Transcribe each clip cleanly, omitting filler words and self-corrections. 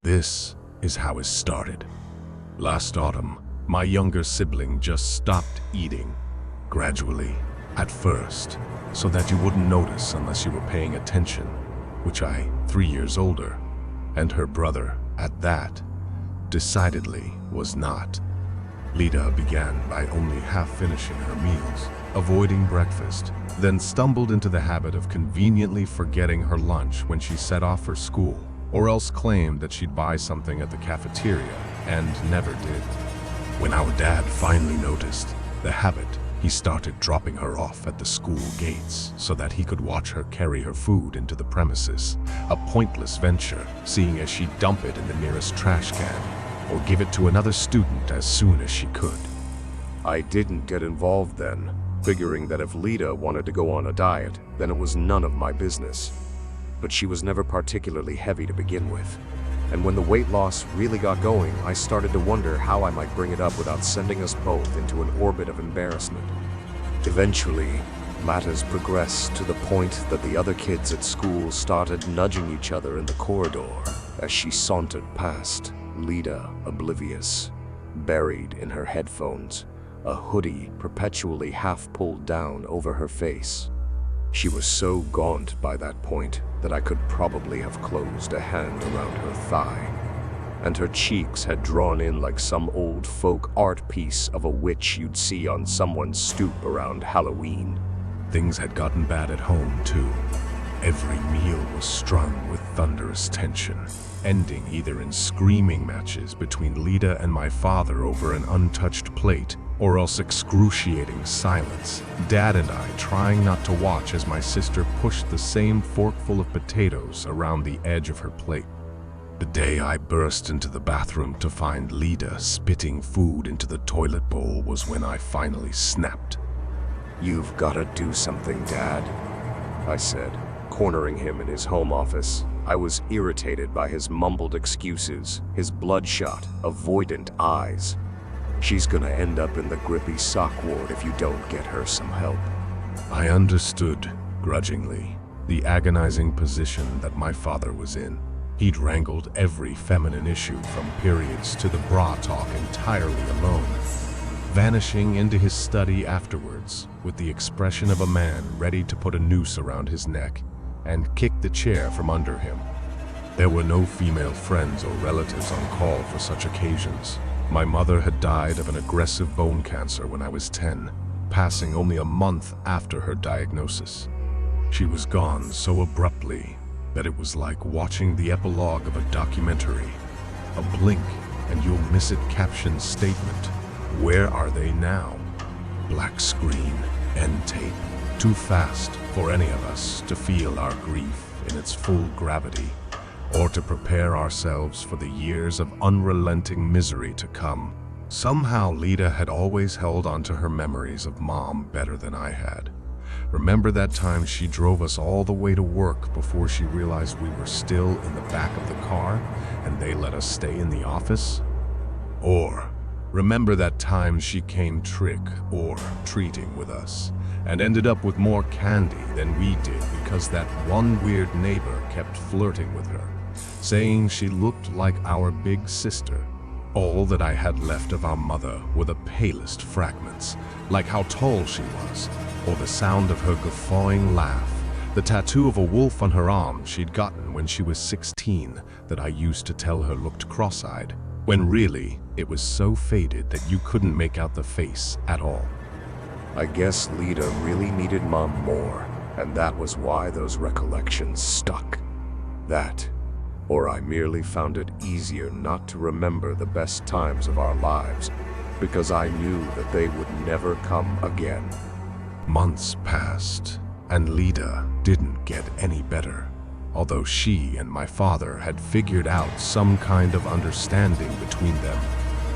This is how it started. Last autumn, my younger sibling just stopped eating, gradually, at first, so that you wouldn't notice unless you were paying attention, which I, 3 years older, and her brother, at that, decidedly was not. Lida began by only half finishing her meals, avoiding breakfast, then stumbled into the habit of conveniently forgetting her lunch when she set off for school, or else claimed that she'd buy something at the cafeteria, and never did. When our dad finally noticed the habit, he started dropping her off at the school gates so that he could watch her carry her food into the premises, a pointless venture, seeing as she'd dump it in the nearest trash can, or give it to another student as soon as she could. I didn't get involved then, figuring that if Lida wanted to go on a diet, then it was none of my business. But she was never particularly heavy to begin with. And when the weight loss really got going, I started to wonder how I might bring it up without sending us both into an orbit of embarrassment. Eventually, matters progressed to the point that the other kids at school started nudging each other in the corridor as she sauntered past, Lida oblivious, buried in her headphones, a hoodie perpetually half pulled down over her face. She was so gaunt by that point that I could probably have closed a hand around her thigh, and her cheeks had drawn in like some old folk art piece of a witch you'd see on someone's stoop around Halloween. Things had gotten bad at home, too. Every meal was strung with thunderous tension, ending either in screaming matches between Lida and my father over an untouched plate, or else excruciating silence, Dad and I trying not to watch as my sister pushed the same forkful of potatoes around the edge of her plate. The day I burst into the bathroom to find Lida spitting food into the toilet bowl was when I finally snapped. "You've got to do something, Dad," I said, cornering him in his home office. I was irritated by his mumbled excuses, his bloodshot, avoidant eyes. "She's gonna end up in the grippy sock ward if you don't get her some help." I understood, grudgingly, the agonizing position that my father was in. He'd wrangled every feminine issue from periods to the bra talk entirely alone, vanishing into his study afterwards with the expression of a man ready to put a noose around his neck and kick the chair from under him. There were no female friends or relatives on call for such occasions. My mother had died of an aggressive bone cancer when I was 10, passing only a month after her diagnosis. She was gone so abruptly that it was like watching the epilogue of a documentary. A blink and you'll miss it captioned statement, "Where are they now?" Black screen, end tape, too fast for any of us to feel our grief in its full gravity, or to prepare ourselves for the years of unrelenting misery to come. Somehow Lida had always held onto her memories of Mom better than I had. Remember that time she drove us all the way to work before she realized we were still in the back of the car and they let us stay in the office? Or remember that time she came trick or treating with us and ended up with more candy than we did because that one weird neighbor kept flirting with her, saying she looked like our big sister. All that I had left of our mother were the palest fragments, like how tall she was, or the sound of her guffawing laugh, the tattoo of a wolf on her arm she'd gotten when she was 16 that I used to tell her looked cross-eyed, when really it was so faded that you couldn't make out the face at all. I guess Lida really needed Mom more, and that was why those recollections stuck. That, or I merely found it easier not to remember the best times of our lives, because I knew that they would never come again. Months passed, and Lida didn't get any better, although she and my father had figured out some kind of understanding between them,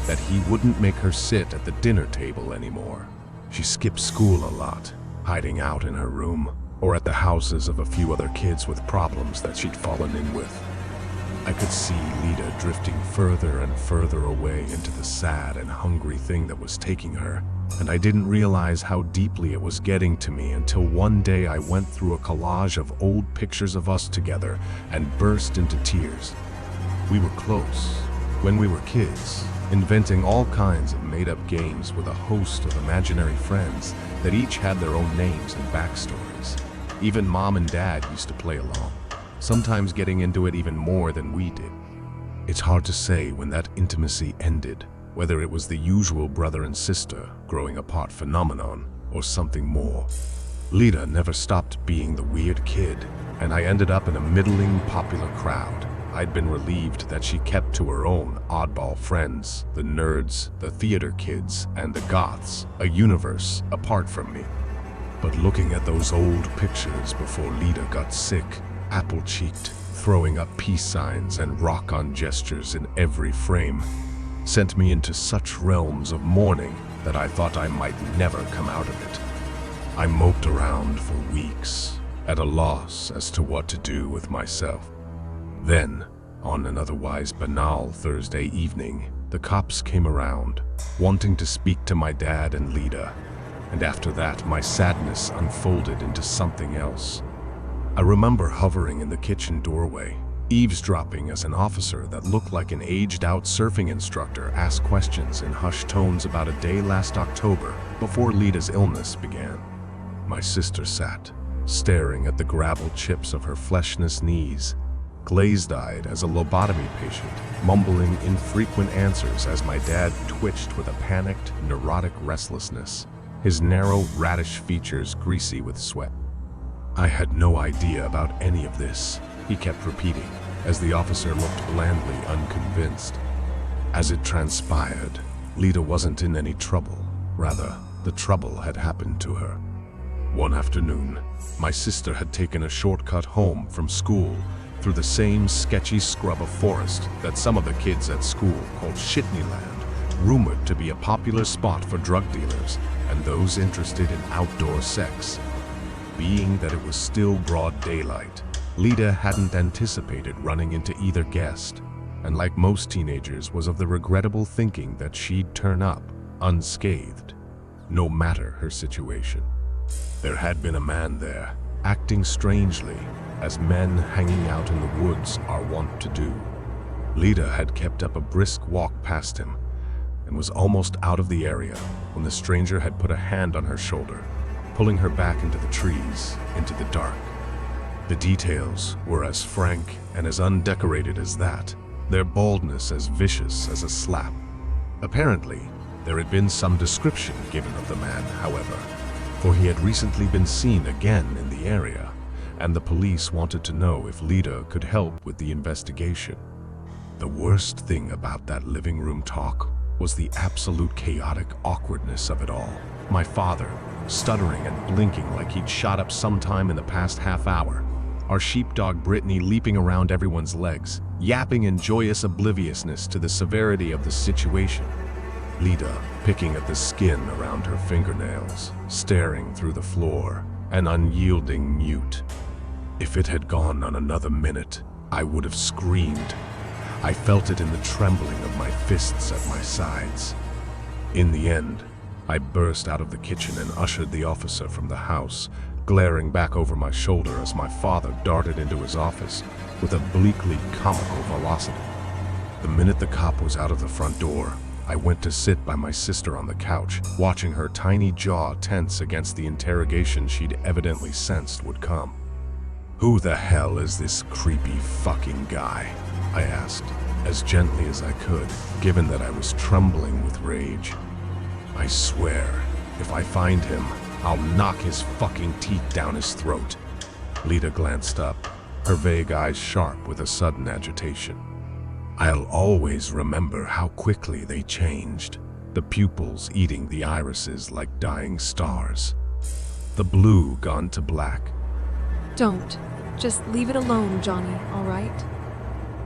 that he wouldn't make her sit at the dinner table anymore. She skipped school a lot, hiding out in her room, or at the houses of a few other kids with problems that she'd fallen in with. I could see Lida drifting further and further away into the sad and hungry thing that was taking her, and I didn't realize how deeply it was getting to me until one day I went through a collage of old pictures of us together and burst into tears. We were close when we were kids, inventing all kinds of made-up games with a host of imaginary friends that each had their own names and backstories. Even Mom and Dad used to play along, sometimes getting into it even more than we did. It's hard to say when that intimacy ended, whether it was the usual brother and sister growing apart phenomenon or something more. Lita never stopped being the weird kid, and I ended up in a middling popular crowd. I'd been relieved that she kept to her own oddball friends, the nerds, the theater kids, and the goths, a universe apart from me. But looking at those old pictures before Lita got sick, apple-cheeked, throwing up peace signs and rock-on gestures in every frame, sent me into such realms of mourning that I thought I might never come out of it. I moped around for weeks, at a loss as to what to do with myself. Then, on an otherwise banal Thursday evening, the cops came around, wanting to speak to my dad and Lita, and after that my sadness unfolded into something else. I remember hovering in the kitchen doorway, eavesdropping as an officer that looked like an aged-out surfing instructor asked questions in hushed tones about a day last October before Lita's illness began. My sister sat, staring at the gravel chips of her fleshless knees, glazed-eyed as a lobotomy patient, mumbling infrequent answers as my dad twitched with a panicked, neurotic restlessness, his narrow, radish features greasy with sweat. I had no idea about any of this, he kept repeating, as the officer looked blandly unconvinced. As it transpired, Lita wasn't in any trouble. Rather, the trouble had happened to her. One afternoon, my sister had taken a shortcut home from school through the same sketchy scrub of forest that some of the kids at school called Shitneyland, rumored to be a popular spot for drug dealers and those interested in outdoor sex. Being that it was still broad daylight, Lita hadn't anticipated running into either guest, and like most teenagers was of the regrettable thinking that she'd turn up unscathed, no matter her situation. There had been a man there, acting strangely, as men hanging out in the woods are wont to do. Lita had kept up a brisk walk past him, and was almost out of the area when the stranger had put a hand on her shoulder, pulling her back into the trees, into the dark. The details were as frank and as undecorated as that, their baldness as vicious as a slap. Apparently, there had been some description given of the man, however, for he had recently been seen again in the area, and the police wanted to know if Lita could help with the investigation. The worst thing about that living room talk was the absolute chaotic awkwardness of it all. My father, stuttering and blinking like he'd shot up sometime in the past half hour. Our sheepdog Brittany leaping around everyone's legs, yapping in joyous obliviousness to the severity of the situation. Lita picking at the skin around her fingernails, staring through the floor, an unyielding mute. If it had gone on another minute, I would have screamed. I felt it in the trembling of my fists at my sides. In the end, I burst out of the kitchen and ushered the officer from the house, glaring back over my shoulder as my father darted into his office with a bleakly comical velocity. The minute the cop was out of the front door, I went to sit by my sister on the couch, watching her tiny jaw tense against the interrogation she'd evidently sensed would come. "Who the hell is this creepy fucking guy?" I asked, as gently as I could, given that I was trembling with rage. "I swear, if I find him, I'll knock his fucking teeth down his throat." Lita glanced up, her vague eyes sharp with a sudden agitation. I'll always remember how quickly they changed, the pupils eating the irises like dying stars. The blue gone to black. Don't. Just leave it alone, Johnny, all right?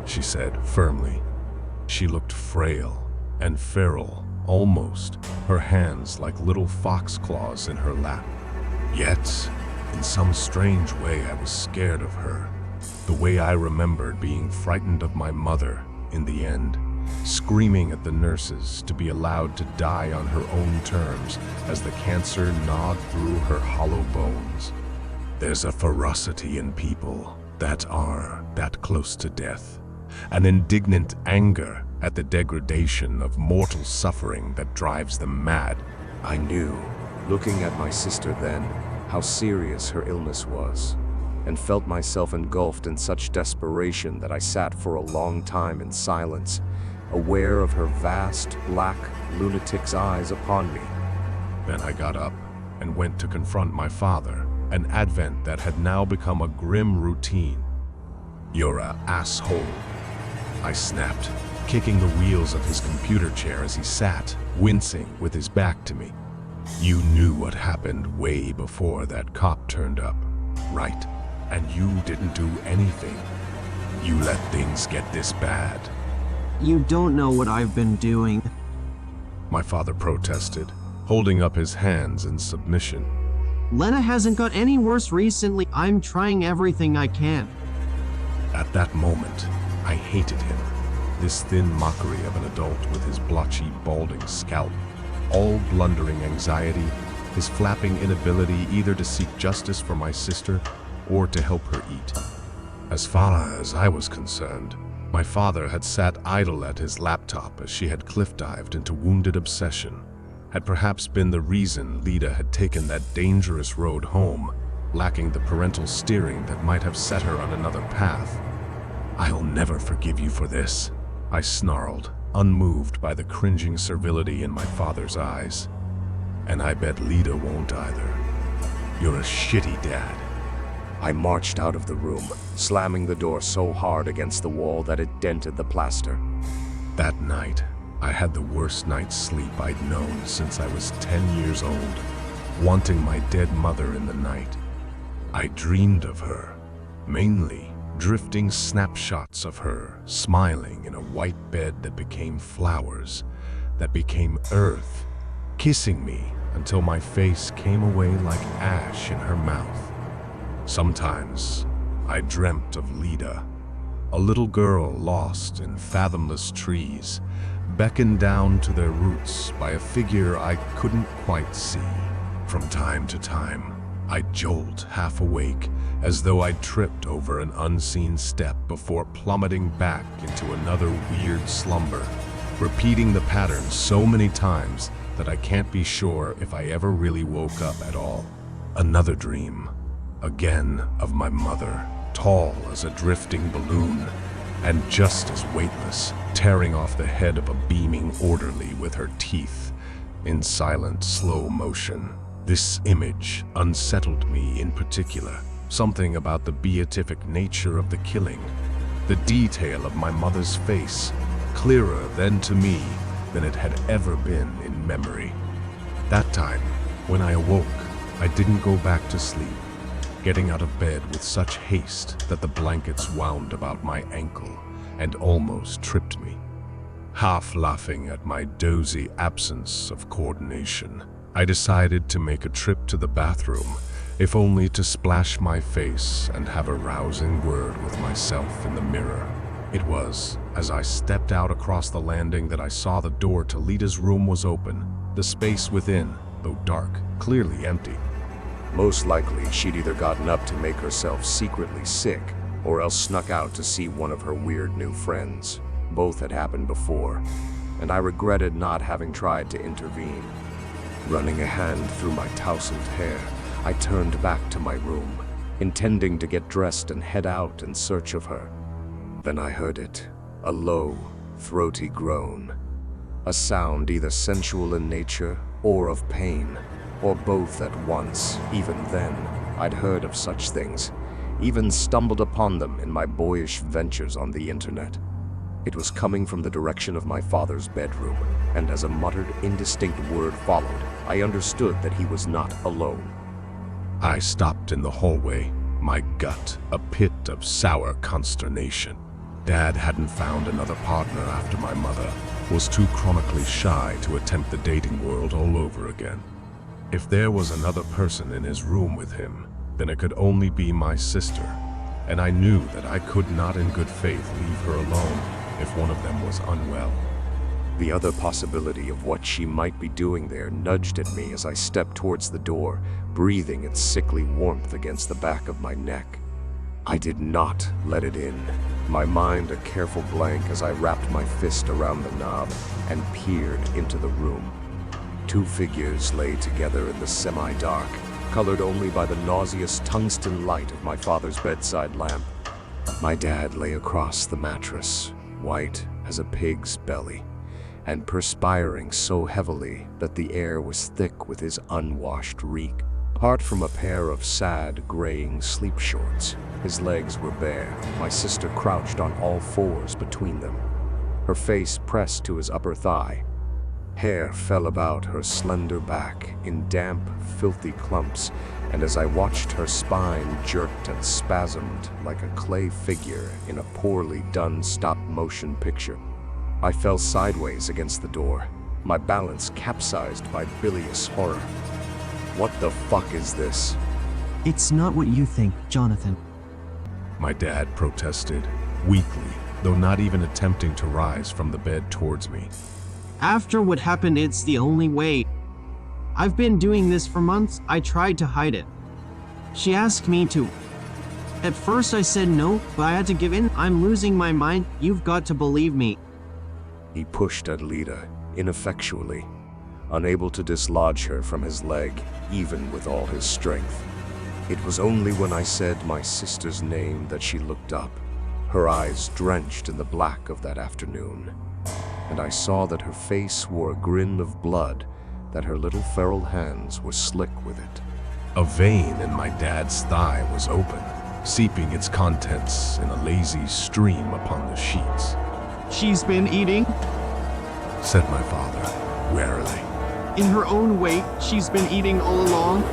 She said firmly. She looked frail and feral, almost, her hands like little fox claws in her lap. Yet, in some strange way, I was scared of her, the way I remembered being frightened of my mother in the end, screaming at the nurses to be allowed to die on her own terms as the cancer gnawed through her hollow bones. There's a ferocity in people that are that close to death, an indignant anger at the degradation of mortal suffering that drives them mad. I knew, looking at my sister then, how serious her illness was, and felt myself engulfed in such desperation that I sat for a long time in silence, aware of her vast, black, lunatic's eyes upon me. Then I got up and went to confront my father, an advent that had now become a grim routine. "You're a asshole," I snapped, kicking the wheels of his computer chair as he sat, wincing with his back to me. "You knew what happened way before that cop turned up, right? And you didn't do anything. You let things get this bad." You don't know what I've been doing. My father protested, holding up his hands in submission. Lena hasn't got any worse recently. I'm trying everything I can. At that moment, I hated him. This thin mockery of an adult with his blotchy, balding scalp, all blundering anxiety, his flapping inability either to seek justice for my sister or to help her eat. As far as I was concerned, my father had sat idle at his laptop as she had cliff-dived into wounded obsession, had perhaps been the reason Lida had taken that dangerous road home, lacking the parental steering that might have set her on another path. "I'll never forgive you for this," I snarled, unmoved by the cringing servility in my father's eyes. "And I bet Lida won't either. You're a shitty dad." I marched out of the room, slamming the door so hard against the wall that it dented the plaster. That night, I had the worst night's sleep I'd known since I was 10 years old, wanting my dead mother in the night. I dreamed of her, mainly drifting snapshots of her, smiling in a white bed that became flowers, that became earth, kissing me until my face came away like ash in her mouth. Sometimes I dreamt of Lida, a little girl lost in fathomless trees, beckoned down to their roots by a figure I couldn't quite see. From time to time, I'd jolt half awake, as though I'd tripped over an unseen step before plummeting back into another weird slumber, repeating the pattern so many times that I can't be sure if I ever really woke up at all. Another dream, again of my mother, tall as a drifting balloon, and just as weightless, tearing off the head of a beaming orderly with her teeth, in silent, slow motion. This image unsettled me in particular. Something about the beatific nature of the killing, the detail of my mother's face, clearer then to me than it had ever been in memory. That time, when I awoke, I didn't go back to sleep, getting out of bed with such haste that the blankets wound about my ankle and almost tripped me. Half laughing at my dozy absence of coordination, I decided to make a trip to the bathroom, if only to splash my face and have a rousing word with myself in the mirror. It was as I stepped out across the landing that I saw the door to Lida's room was open, the space within, though dark, clearly empty. Most likely, she'd either gotten up to make herself secretly sick, or else snuck out to see one of her weird new friends. Both had happened before, and I regretted not having tried to intervene. Running a hand through my tousled hair, I turned back to my room, intending to get dressed and head out in search of her. Then I heard it, a low, throaty groan. A sound either sensual in nature or of pain, or both at once. Even then, I'd heard of such things, even stumbled upon them in my boyish ventures on the internet. It was coming from the direction of my father's bedroom, and as a muttered, indistinct word followed, I understood that he was not alone. I stopped in the hallway, my gut a pit of sour consternation. Dad hadn't found another partner after my mother, was too chronically shy to attempt the dating world all over again. If there was another person in his room with him, then it could only be my sister, and I knew that I could not in good faith leave her alone if one of them was unwell. The other possibility of what she might be doing there nudged at me as I stepped towards the door, breathing its sickly warmth against the back of my neck. I did not let it in. my mind a careful blank as I wrapped my fist around the knob and peered into the room. Two figures lay together in the semi-dark, colored only by the nauseous tungsten light of my father's bedside lamp. My dad lay across the mattress, white as a pig's belly, and perspiring so heavily that the air was thick with his unwashed reek. Apart from a pair of sad, graying sleep shorts, his legs were bare. My sister crouched on all fours between them, her face pressed to his upper thigh. Hair fell about her slender back in damp, filthy clumps, and as I watched her spine jerked and spasmed like a clay figure in a poorly done stop-motion picture, I fell sideways against the door, my balance capsized by bilious horror. What the fuck is this? It's not what you think, Jonathan. My dad protested, weakly, though not even attempting to rise from the bed towards me. After what happened, it's the only way. I've been doing this for months. I tried to hide it. She asked me to. At first I said no, but I had to give in. I'm losing my mind. You've got to believe me. He pushed at Lita, ineffectually, unable to dislodge her from his leg, even with all his strength. It was only when I said my sister's name that she looked up, her eyes drenched in the black of that afternoon, and I saw that her face wore a grin of blood, that her little feral hands were slick with it. A vein in my dad's thigh was open, seeping its contents in a lazy stream upon the sheets. She's been eating? Said my father, warily. In her own way, she's been eating all along.